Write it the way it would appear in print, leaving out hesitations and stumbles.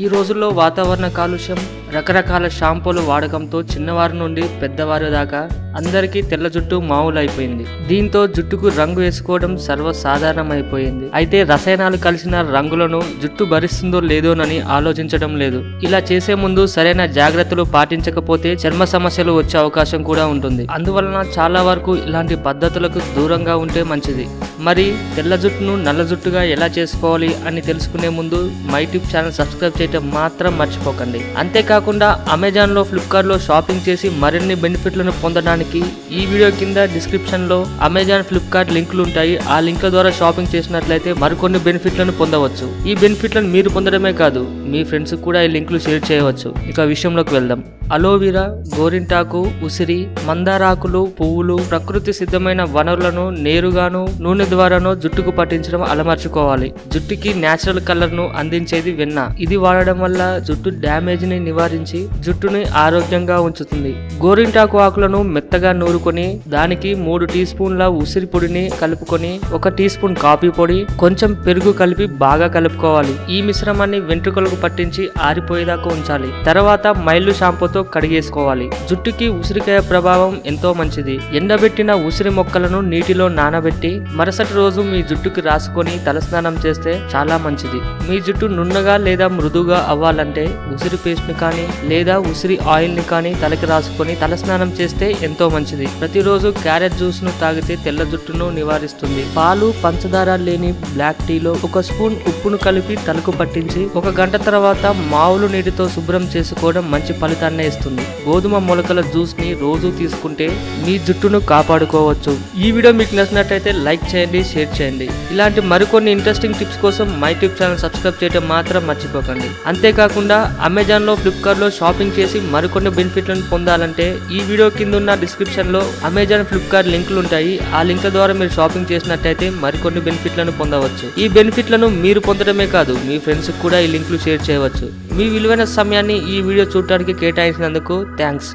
ఈ రోజుల్లో వాతావరణ కాలుష్యం, రకరకాల షాంపూల వాడకంతో చిన్నవారి నుండి పెద్దవారి దాకా అందరికీ తెల్ల జుట్టు మామూలైపోయింది. దీంతో జుట్టుకు రంగు వేసుకోవడం సర్వసాధారణమైపోయింది. అయితే రసాయనాలు కలిసిన రంగులను జుట్టు భరిస్తుందో లేదోనని ఆలోచించడం లేదు. ఇలా చేసే ముందు సరైన జాగ్రత్తలు పాటించకపోతే చర్మ సమస్యలు వచ్చే అవకాశం కూడా ఉంటుంది. అందువలన చాలా వరకు ఇలాంటి పద్ధతులకు దూరంగా ఉంటే మంచిది. మరి తెల్ల జుట్టును నల్ల జుట్టుగా ఎలా చేసుకోవాలి అని తెలుసుకునే ముందు మై టిప్ ఛానల్ సబ్స్క్రైబ్ చేయడం మాత్రం మర్చిపోకండి. అంతేకాకుండా అమెజాన్ లో, ఫ్లిప్కార్ట్ లో షాపింగ్ చేసి మరిన్ని బెనిఫిట్లను పొందడానికి ఈ వీడియో కింద డిస్క్రిప్షన్ లో అమెజాన్, ఫ్లిప్కార్ట్ లింకులు ఉంటాయి. ఆ లింక్ల ద్వారా షాపింగ్ చేసినట్లయితే మరికొన్ని బెనిఫిట్లను పొందవచ్చు. ఈ బెనిఫిట్లను మీరు పొందడమే కాదు, మీ ఫ్రెండ్స్ కూడా ఈ లింకులు షేర్ చేయవచ్చు. ఇక విషయంలోకి వెళ్దాం. అలోవెరా, గోరింటాకు, ఉసిరి, మందారాకులు, పువ్వులు, ప్రకృతి సిద్ధమైన వనరులను నేరుగాను నూనె ద్వారాను జుట్టుకు పట్టించడం అలమర్చుకోవాలి. జుట్టుకి నేచురల్ కలర్ ను అందించేది వెన్న. ఇది వాడడం వల్ల జుట్టు డ్యామేజ్ ని నివారించి జుట్టుని ఆరోగ్యంగా ఉంచుతుంది. గోరింటాకు ఆకులను మెత్తగా నూరుకొని దానికి 3 టీ స్పూన్ల ఉసిరి పొడిని కలుపుకొని 1 టీ స్పూన్ కాఫీ పొడి, కొంచెం పెరుగు కలిపి బాగా కలుపుకోవాలి. ఈ మిశ్రమాన్ని వెంట్రుకలకు పట్టించి ఆరిపోయేదాకా ఉంచాలి. తర్వాత మైల్డ్ షాంపూతో కడిగేసుకోవాలి. జుట్టుకి ఉసిరికాయ ప్రభావం ఎంతో మంచిది. ఎండబెట్టిన ఉసిరి మొక్కలను నీటిలో నానబెట్టి మరుసటి రోజు మీ జుట్టుకి రాసుకొని తలస్నానం చేస్తే చాలా మంచిది. మీ జుట్టు నున్నగా లేదా మృదుగా అవ్వాలంటే ఉసిరి పేస్ట్ ని కానీ లేదా ఉసిరి ఆయిల్ ని కానీ తలకి రాసుకొని తలస్నానం చేస్తే ఎంతో మంచిది. ప్రతిరోజు క్యారెట్ జ్యూస్ ను తాగితే తెల్ల జుట్టును నివారిస్తుంది. పాలు, పంచదార లేని బ్లాక్ టీలో 1 స్పూన్ ఉప్పును కలిపి తలకు పట్టించి 1 గంట తర్వాత మావులు నీటితో శుభ్రం చేసుకోవడం మంచి ఫలితాన్ని ఇస్తుంది. గోధుమ మొలకల జ్యూస్ ని రోజు తీసుకుంటే మీ జుట్టును కాపాడుకోవచ్చు. ఈ వీడియో మీకు నచ్చినట్లయితే లైక్ చేయండి, షేర్ చేయండి. ఇలాంటి మరికొన్ని ఇంట్రెస్టింగ్ టిప్స్ కోసం మై టిప్ ఛానల్ సబ్స్క్రైబ్ చేయడం మాత్రం మర్చిపోకండి. అంతేకాకుండా అమెజాన్ లో, ఫ్లిప్కార్ట్ లో షాపింగ్ చేసి మరికొన్ని బెనిఫిట్లను పొందాలంటే ఈ వీడియో కింద ఉన్న డిస్క్రిప్షన్ లో అమెజాన్, ఫ్లిప్కార్ట్ లింకులు ఉంటాయి. ఆ లింక్ ద్వారా మీరు షాపింగ్ చేసినట్లయితే మరికొన్ని బెనిఫిట్లను పొందవచ్చు. ఈ బెనిఫిట్లను మీరు పొందడమే కాదు, మీ ఫ్రెండ్స్ కూడా ఈ లింకులు షేర్ చేయవచ్చు. మీ విలువైన సమయాన్ని ఈ వీడియో చూడటానికి కేటాయించినందుకు థ్యాంక్స్.